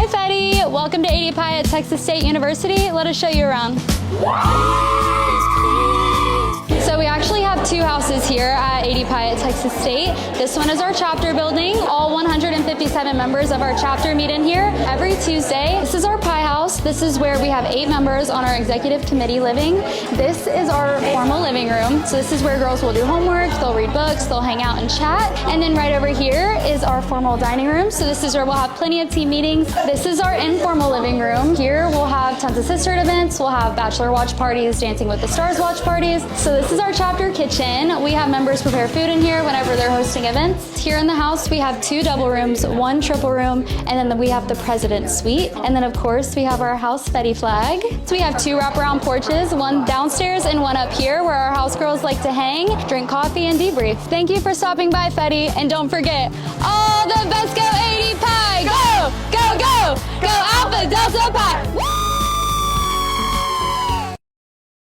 Hi, Fetii. Welcome to AD Pi at Texas State University. Let us show you around. So we actually have two houses here at AD Pi at Texas State. This one is our chapter building. All 157 members of our chapter meet in here every Tuesday. This is our Pi house. This is where we have 8 members on our executive committee living. This is our formal living room. So this is where girls will do homework, they'll read books, they'll hang out and chat. And then right over here is our formal dining room. So this is where we'll have plenty of team meetings. This is our informal living room. Here we'll have tons of sister events. We'll have bachelor watch parties, Dancing with the Stars watch parties. So this is our chapter kitchen. We have members prepare food in here whenever they're hosting events. Here in the house, we have 2 double rooms, 1 triple room, and then we have the president's suite. And then of course, we have our house Fetii flag. So we have 2 wraparound porches, one downstairs and one up here where our house girls like to hang, drink coffee, and debrief. Thank you for stopping by, Fetii. And don't forget, all the best go AD Pi! Go, go, go! Go Alpha Delta Pi!